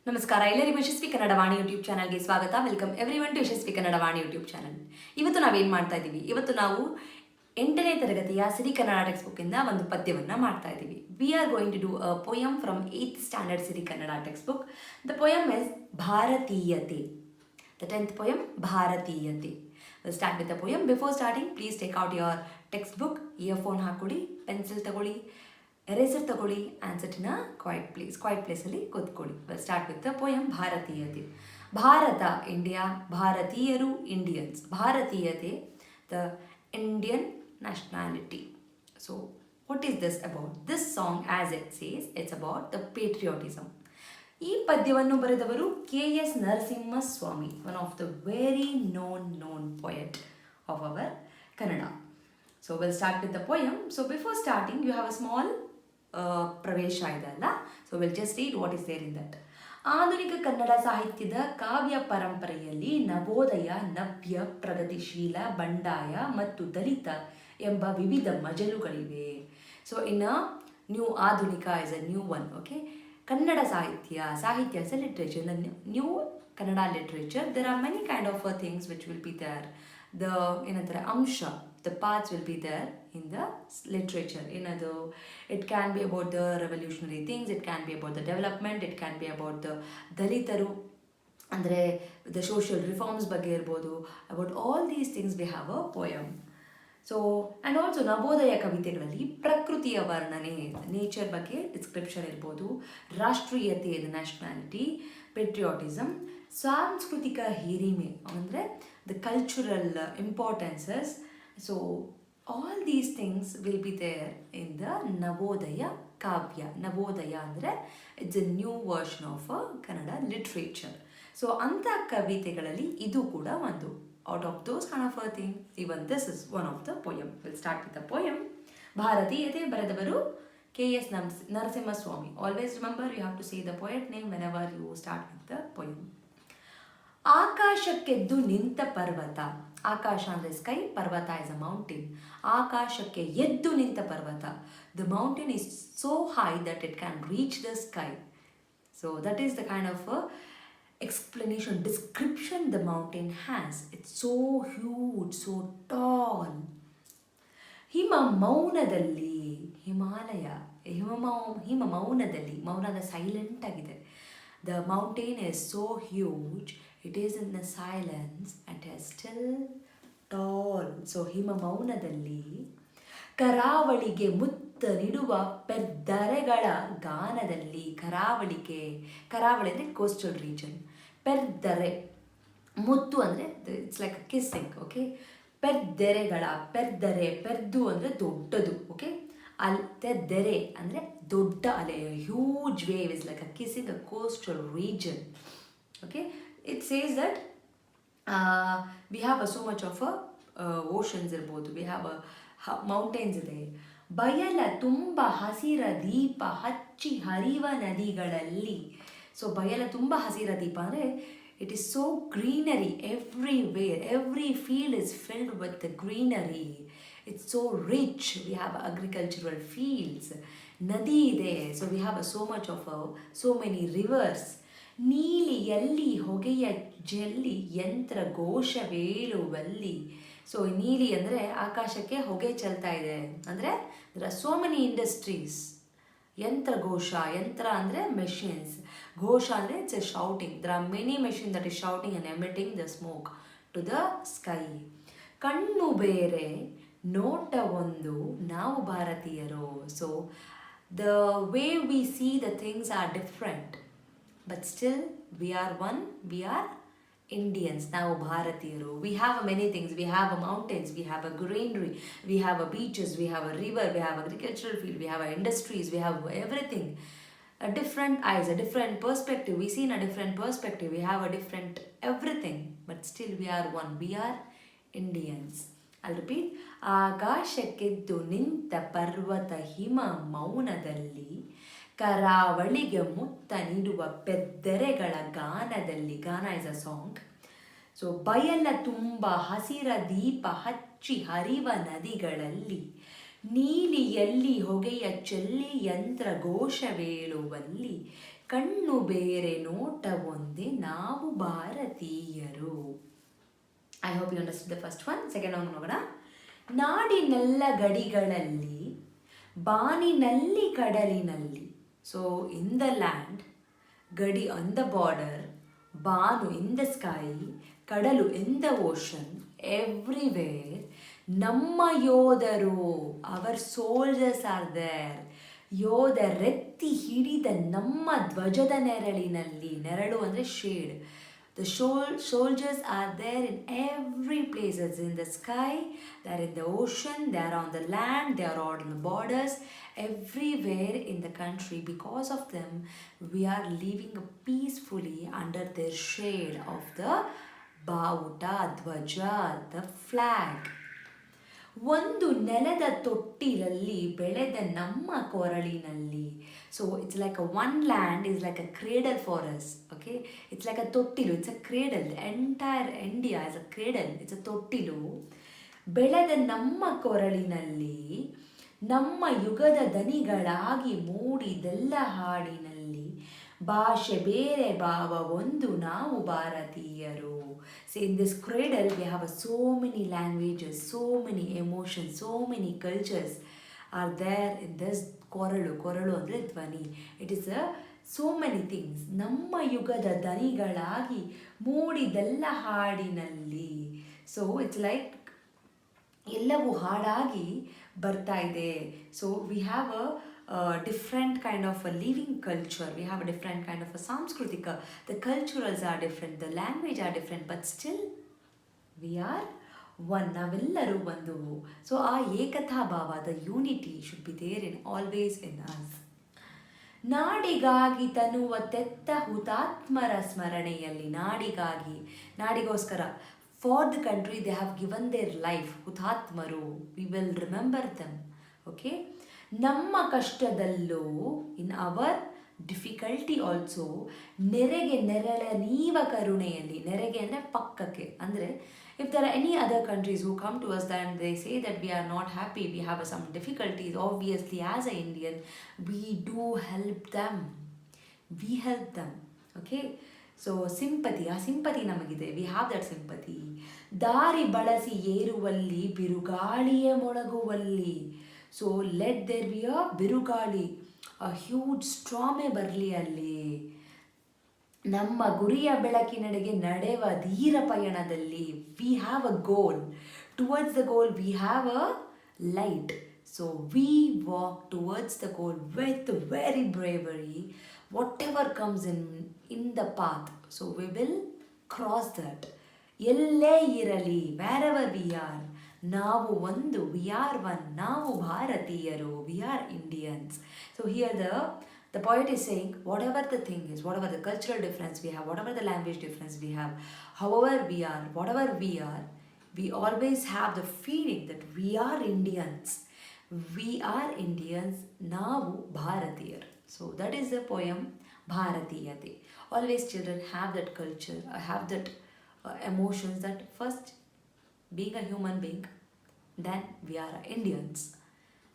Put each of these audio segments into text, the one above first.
ನಮಸ್ಕಾರ ಎಲ್ಲರಿಗೂ ಯಶಸ್ವಿ ಕನ್ನಡ ವಾಣಿ ಯೂಟ್ಯೂಬ್ ಚಾನಲ್ಗೆ ಸ್ವಾಗತ. Welcome everyone to Yashasvi Kannada Vani YouTube channel. ಇವತ್ತು ನಾವೇನು ಮಾಡ್ತಾ ಇದ್ದೀವಿ, ಇವತ್ತು ನಾವು 8ನೇ ತರಗತಿಯ ಸಿರಿ ಕನ್ನಡ ಟೆಕ್ಸ್ಟ್ ಬುಕ್ಕಿಂದ ಒಂದು ಪದ್ಯವನ್ನು ಮಾಡ್ತಾ ಇದ್ದೀವಿ. We are going to do a poem from 8th standard Siri Kannada text book. The poem is ಭಾರತೀಯತೆ. The 10th poem, Bhaaratheeyathe. We'll start with the poem. Before starting, please take out your textbook, earphone ಹಾಕೊಳ್ಳಿ, pencil ತಗೊಳ್ಳಿ, eraser ತಗೊಳ್ಳಿ, and sit in a quiet place. Quiet place ಅಲ್ಲಿ ಕೂತ್ಕೊಳ್ಳಿ. We'll start with the poem, ಭಾರತೀಯತೆ. Bharat, India, ಭಾರತೀಯರು, Indians. ಭಾರತೀಯತೆ, the Indian nationality. So, what is this about? This song, as it says, it's about the patriotism. ಈ ಪದ್ಯವನ್ನು ಬರೆದವರು KS Narasimhaswamy, one of the very known poet of our Kannada. So will start with the poem. So before starting you have a small ಪ್ರವೇಶ ಇದೆಲ್ಲ. So will just read what is there in that. ಆಧುನಿಕ ಕನ್ನಡ ಸಾಹಿತ್ಯದ ಕಾವ್ಯ ಪರಂಪರೆಯಲ್ಲಿ ನವೋದಯ, ನವ್ಯ, ಪ್ರಗತಿಶೀಲ, ಬಂಡಾಯ ಮತ್ತು ದಲಿತ ಎಂಬ ವಿವಿಧ ಮಜಲುಗಳಿವೆ. ಸೊ ಇನ್ ಅ ನ್ಯೂ ಆಧುನಿಕ is a new one. Okay, Kannada Sahitya is a literature. The new Kannada literature, there are many kind of things which will be there. The amsha, the parts will be there in the literature. It can be about the revolutionary things, it can be about the development, it can be about the Dalitaru, andre the social reforms ಬಗ್ಗೆ ಇರಬಹುದು. About all these things we have a poem. So and also ನವೋದಯ ಕವಿತೆಗಳಲ್ಲಿ ಪ್ರಕೃತಿಯ ವರ್ಣನೆ, nature ಬಗ್ಗೆ description ಇರ್ಬೋದು, ರಾಷ್ಟ್ರೀಯತೆ, nationality, ಪೆಟ್ರಿಯಾಟಿಸಮ್, ಸಾಂಸ್ಕೃತಿಕ ಹಿರಿಮೆ ಅಂದರೆ the cultural importances. So all these things will be there in the Navodaya kavya. ನವೋದಯ ಅಂದರೆ it's a new version of a Kannada literature. So ಅಂಥ ಕವಿತೆಗಳಲ್ಲಿ ಇದು ಕೂಡ ಒಂದು. Out of those kind of a thing, even this is one of the poem. We'll start with the poem. Bhaaratheeyathe ಬರೆದವರು KS Narasimhaswamy. Always remember, you have to say the poet name whenever you start with the poem. ಆಕಾಶಕ್ಕೆದ್ದು ನಿಂತ ಪರ್ವತ. ಆಕಾಶ ಅಂದರೆ sky, ಪರ್ವತ is a mountain. ಆಕಾಶಕ್ಕೆ ಎದ್ದು ನಿಂತ ಪರ್ವತ. The mountain is so high that it can reach the sky. So that is the kind of explanation, description the mountain has. It's so huge, so tall. ಹಿಮ ಮೌನದಲ್ಲಿ, ಹಿಮಾಲಯ, ಹಿಮ ಮೌನದಲ್ಲಿ, ಮೌನದ silent ಆಗಿದೆ. The mountain is so huge, it is in the silence and is still tall. So ಹಿಮ ಮೌನದಲ್ಲಿ ಕರಾವಳಿಗೆ ಮುತ್ತ ನೀಡುವ ಪೆರ್ದರೆಗಳ ಗಾನದಲ್ಲಿ. ಕರಾವಳಿ ಅಂದರೆ ಕೋಸ್ಟಲ್ ರೀಜನ್. ಪೆರ್ದರೆ, ಮುತ್ತು ಅಂದರೆ it's like a kissing. Okay, ಪೆರ್ದೆರೆಗಳ, ಪೆರ್ದರೆ, ಪೆರ್ದು ಅಂದರೆ ದೊಡ್ಡದು. ಓಕೆ, ತೆರ್ದೆರೆ ಅಂದರೆ ದೊಡ್ಡ ಅಲೆ, huge wave is like a kissing a coastal region. Okay, it says that we have so much of oceans ಇರ್ಬೋದು, ವಿ ಹ್ಯಾವ್ ಮೌಂಟೇನ್ಸ್ ಇದೆ. ಬಯಲ ತುಂಬ ಹಸಿರ ದೀಪ ಹಚ್ಚಿ ಹರಿವ ನದಿಗಳಲ್ಲಿ. ಸೊ ಬಯಲ ತುಂಬ ಹಸಿರ ದೀಪ ಅಂದರೆ it is so greenery everywhere. Every field is filled with the greenery. It's so rich. We have agricultural fields. ನದಿ ಇದೆ. So we have so much of so many rivers. ನೀಲಿಯಲ್ಲಿ ಹೊಗೆಯ ಜಲ್ಲಿ ಯಂತ್ರ ಘೋಷವೇಳುವಲ್ಲಿ. ಸೊ ನೀಲಿ ಅಂದರೆ ಆಕಾಶಕ್ಕೆ ಹೊಗೆ ಚೆಲ್ತಾ ಇದೆ ಅಂದರೆ there are so many industries. ಯಂತ್ರ ಅಂದರೆ ಮೆಷಿನ್ಸ್. ಘೋಷ ಅಂದರೆ it's a shouting. There are many machine that is shouting and emitting the smoke to the sky. ಕಣ್ಣು ಬೇರೆ, ನೋಟ ಒಂದು, ನಾವು ಭಾರತೀಯರು. So the way we see the things are different, but still we are one, we are Indians. ನಾವು ಭಾರತೀಯರು. We have many things. We have mountains, we have a greenery, we have beaches, we have a river, we have agricultural field, we have industries, we have everything. A different eyes, a different perspective. We see in a different perspective. We have a different everything, but still we are one. We are Indians. I'll repeat. ಆಕಾಶಕ್ಕೆದ್ದು ನಿಂತ ಪರ್ವತ ಹಿಮ ಮೌನದಲ್ಲಿ, ಕರಾವಳಿಗೆ ಮುತ್ತ ನೀಡುವ ಪೆರ್ದೆರೆಗಳ ಗಾನದಲ್ಲಿ. ಗಾನ is a song. So ಬಯಲ ತುಂಬ ಹಸಿರ ದೀಪ ಹಚ್ಚಿ ಹರಿವ ನದಿಗಳಲ್ಲಿ, ನೀಲಿಯಲ್ಲಿ ಹೊಗೆಯ ಚೆಲ್ಲಿ ಯಂತ್ರ ಘೋಷವೇಳುವಲ್ಲಿ, ಕಣ್ಣು ಬೇರೆ ನೋಟ ಒಂದೇ ನಾವು ಭಾರತೀಯರು. I hope you understand the first one. Second one ನೋಡೋಣ. ನಾಡಿನೆಲ್ಲ ಗಡಿಗಳಲ್ಲಿ, ಬಾನಿನಲ್ಲಿ ಕಡಲಿನಲ್ಲಿ. ಸೊ ಇನ್ ದ ಲ್ಯಾಂಡ್, ಗಡಿ ಆನ್ ದ ಬಾರ್ಡರ್, ಬಾನು ಇನ್ ದ ಸ್ಕೈ, ಕಡಲು ಇನ್ ದ ಓಷನ್, ಎವ್ರಿವೇರ್ ನಮ್ಮ ಯೋಧರು, ಅವರ್ ಸೋಲ್ಜರ್ಸ್ ಆರ್ ದೇರ್. ಯೋಧರೆತ್ತಿ ಹಿಡಿದ ನಮ್ಮ ಧ್ವಜದ ನೆರಳಿನಲ್ಲಿ, ನೆರಳು ಅಂದರೆ shade. The soldiers are there in every place. It's in the sky, they are in the ocean, they are on the land, they are on the borders, everywhere in the country. Because of them, we are living peacefully under their shade of the Bauta, Dvaja, the flag. ಒಂದು ನೆಲದ ತೊಟ್ಟಿಲಲ್ಲಿ ಬೆಳೆದ ನಮ್ಮ ಕೊರಳಿನಲ್ಲಿ. So it's like a one land is like a cradle for us. Okay, it's like a ತೊಟ್ಟಿಲು, it's a cradle. Entire India is a cradle, it's a ತೊಟ್ಟಿಲು. ಬೆಳೆದ ನಮ್ಮ ಕೊರಳಿನಲ್ಲಿ, ನಮ್ಮ ಯುಗದ ದನಿಗಳಾಗಿ ಮೂಡಿದೆಲ್ಲ ಹಾಡಿನಲ್ಲಿ, ಭಾಷೆ ಬೇರೆ ಭಾವ ಒಂದು ನಾವು ಭಾರತೀಯರು. So in this cradle we have so many languages, so many emotions, so many cultures are there in this ಕೊರಳು. ಕೊರಳು ಅಂದರೆ ಧ್ವನಿ. It is so many things. ನಮ್ಮ ಯುಗದ ದನಿಗಳಾಗಿ ಮೂಡಿದೆಲ್ಲ ಹಾಡಿನಲ್ಲಿ. ಸೊ ಇಟ್ಸ್ ಲೈಕ್ ಎಲ್ಲವೂ ಹಾಡಾಗಿ ಬರ್ತಾ ಇದೆ. So we have different kind of a living culture. We have a different kind of a samskritika. The culturals are different, the language are different, but still we are one. ನಾವೆಲ್ಲರೂ ಒಂದು. So ಆ ಏಕತಾ ಭಾವ, the unity should be there in always in us. ನಾಡಿಗಾಗಿ ತನುವ ತೆತ್ತ ಹುತಾತ್ಮರ ಸ್ಮರಣೆಯಲ್ಲಿ, ನಾಡಿಗಾಗಿ, ನಾಡಿಗೋಸ್ಕರ, for the country they have given their life. ಹುತಾತ್ಮರು, we will remember them. Okay, ನಮ್ಮ ಕಷ್ಟದಲ್ಲೂ, in our difficulty also, ನೆರೆಗೆ ನೆರಳ ನೀವ ಕರುಣೆಯಲ್ಲಿ. ನೆರೆಗೆ ಅಂದರೆ ಪಕ್ಕಕ್ಕೆ. ಅಂದರೆ if there are any other countries who come to us and they say that we are not happy, we have some difficulties, obviously as a Indian we do help them. We help them. Okay, so sympathy, ಆ sympathy ನಮಗಿದೆ. We have that sympathy. ದಾರಿ ಬಳಸಿ ಏರುವಲ್ಲಿ, ಬಿರುಗಾಳಿಯೇ ಮೊಳಗುವಲ್ಲಿ. So let there be ಅ ಬಿರುಗಾಳಿ, a huge ಸ್ಟ್ರಾಮೇ ಬರಲಿ ಅಲ್ಲಿ. ನಮ್ಮ ಗುರಿಯ ಬೆಳಕಿನೆಡೆಗೆ ನಡೆವ ಧೀರ ಪಯಣದಲ್ಲಿ, we have a goal. Towards the goal we have a light. So we walk towards the goal with very bravery. Whatever comes in the path, so we will cross that. ಎಲ್ಲೇ ಇರಲಿ, wear ever we are, ನಾವು ಒಂದು, V are one, ನಾವು ಭಾರತೀಯರು, we are Indians. So here the poet is saying, whatever the thing is, whatever the cultural difference we have, whatever the language difference we have, however we are, whatever we are, we always have the feeling that we are Indians. We are Indians, ನಾವು ಭಾರತೀಯರು. So that is the poem Bhaaratheeyathe. Always children have that culture, have that emotions, that first being a human being, then we are Indians,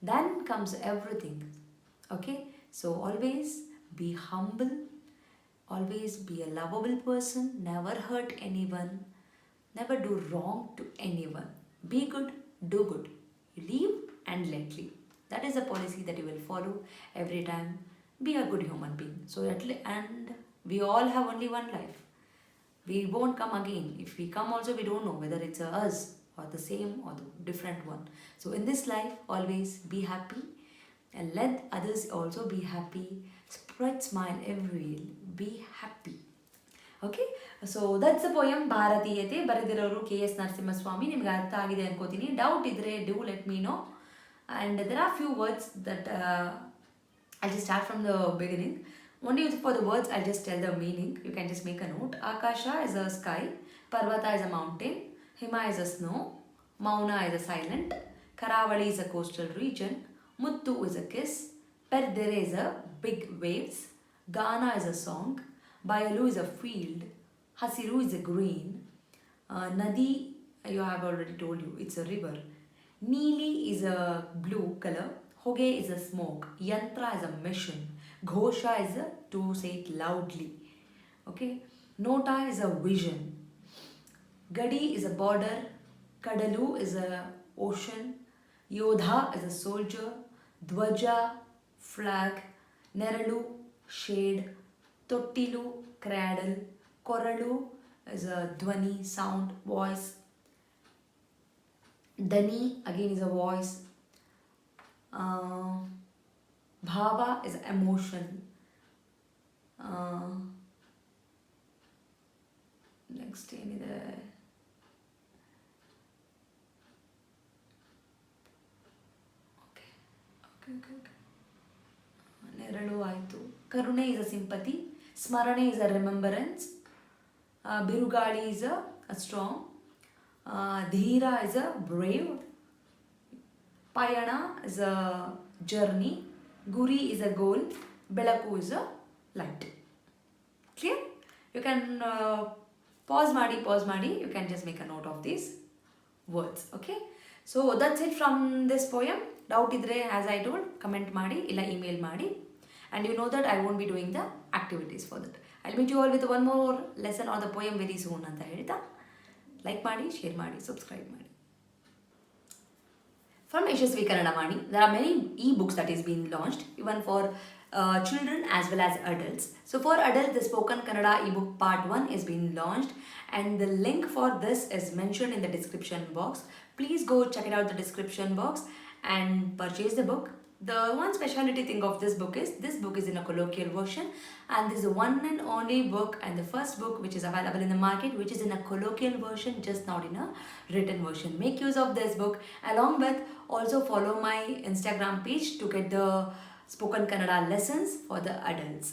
then comes everything. Okay, so always be humble, always be a lovable person, never hurt anyone, never do wrong to anyone. Be good, do good. You live and let live. That is the policy that you will follow every time. Be a good human being. So and we all have only one life. We won't come again. If we come also, we don't know whether it's us or the same or the different one. So in this life, always be happy and let others also be happy. Spread smile everywhere. Be happy. Okay, so that's the poem Bhaaratheeyathe. ಬರೆದಿರೋರು KS Narasimhaswamy. ನಿಮ್ಗೆ ಅರ್ಥ ಆಗಿದೆ ಅನ್ಕೋತೀನಿ. Doubt ಇದ್ರೆ do let me know. And there are few words that I'll just start from the beginning. Only for the words, I'll just tell the meaning. You can just make a note. Akasha is a sky, Parvata is a mountain, Hima is a snow, Mauna is a silent, Karavali is a coastal region, Muttu is a kiss, Perdere is a big waves, Gana is a song, Bayalu is a field, Hasiru is a green, Nadi, you have already told you, it's a river, Neeli is a blue color, Hoge is a smoke, Yantra is a mission, Ghosha is to say it loudly. Okay. Nota is a vision. Gadi is a border. Kadalu is a ocean. Yodha is a soldier. Dwaja, flag. Neralu, shade. Tottilu, cradle. Koralu is a dwani, sound, voice. Dani again is a voice. Bhava is emotion. Next ಏನಿದೆ? Okay. ನೆರಳು ಆಯಿತು. ಕರುಣೆ is a sympathy. ಸ್ಮರಣೆ is a remembrance. ಬಿರುಗಾಳಿ is a storm. Dheera is a brave. ಪಯಣ is a journey. Guri is a goal. Belaku is a light. Clear? You can pause ಮಾಡಿ. You can just make a note of these words. Okay? So that's it from this poem. Doubt idre, as I told, comment ಮಾಡಿ ಇಲ್ಲ email ಮಾಡಿ. And you know that I won't be doing the activities for that. I'll meet you all with one more lesson or the poem very soon ಅಂತ ಹೇಳ್ತಾ like ಮಾಡಿ, share ಮಾಡಿ, subscribe ಮಾಡಿ. From Yashaswi Kannadavaani, there are many e-books that is being launched even for children as well as adults. So for adults, the Spoken Kannada ebook part 1 is being launched and the link for this is mentioned in the description box. Please go check it out the description box and purchase the book. The one speciality thing of this book is in a colloquial version and this is the one and only book and the first book which is available in the market which is in a colloquial version, just not in a written version. Make use of this book along with also follow my Instagram page to get the Spoken Kannada lessons for the adults.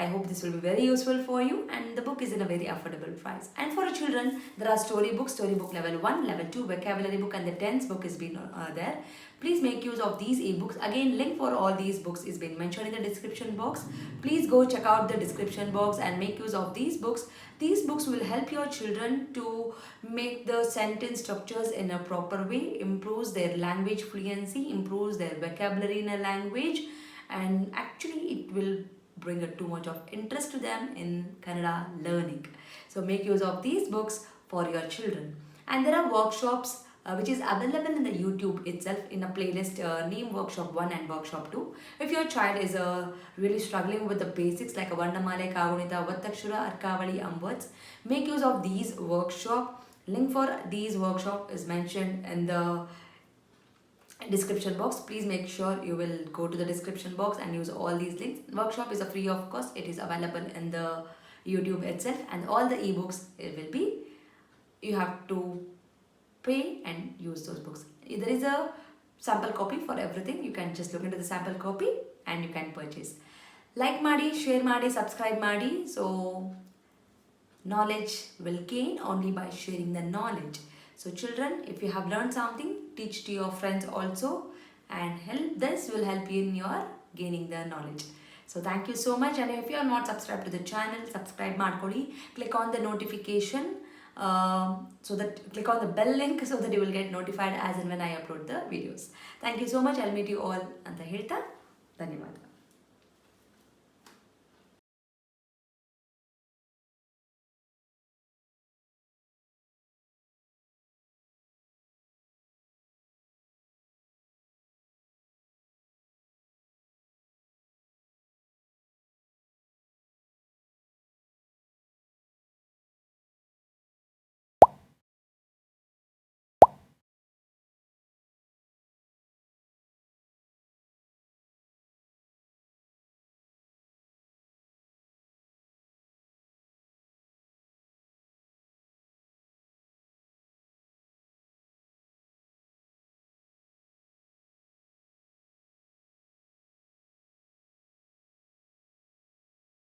I hope this will be very useful for you and the book is in a very affordable price. And for children, there are storybook level 1, level 2, vocabulary book and the tense book is been there. Please make use of these ebooks. Again, link for all these books is been mentioned in the description box. Please go check out the description box and make use of these books. These books will help your children to make the sentence structures in a proper way, improves their language fluency, improves their vocabulary in a language, and actually it will bring too much of interest to them in Kannada learning. So make use of these books for your children. And there are workshops which is available in the YouTube itself in a playlist named Workshop 1 and Workshop 2. If your child is really struggling with the basics like a Varnamale, Kagunita, Vattakshura, Arkavali, words, make use of these workshop. Link for these workshop is mentioned in the description box. Please make sure you will go to the description box and use all these links. Workshop is a free of cost. It is available in the YouTube itself and all the ebooks it will be. You have to pay and use those books. There is a sample copy for everything. You can just look into the sample copy and you can purchase. Like ಮಾಡಿ, share ಮಾಡಿ, subscribe ಮಾಡಿ. So knowledge will gain only by sharing the knowledge. So children, if you have learned something, teach to your friends also and this will help you in your gaining the knowledge. So thank you so much and if you are not subscribed to the channel, subscribe ಮಾಡ್ಕೊಳ್ಳಿ. Click on the notification so that click on the bell link so that you will get notified as and when I upload the videos. Thank you so much. I'll meet you all ಅಂತ ಹೇಳ್ತಾ ಧನ್ಯವಾದ.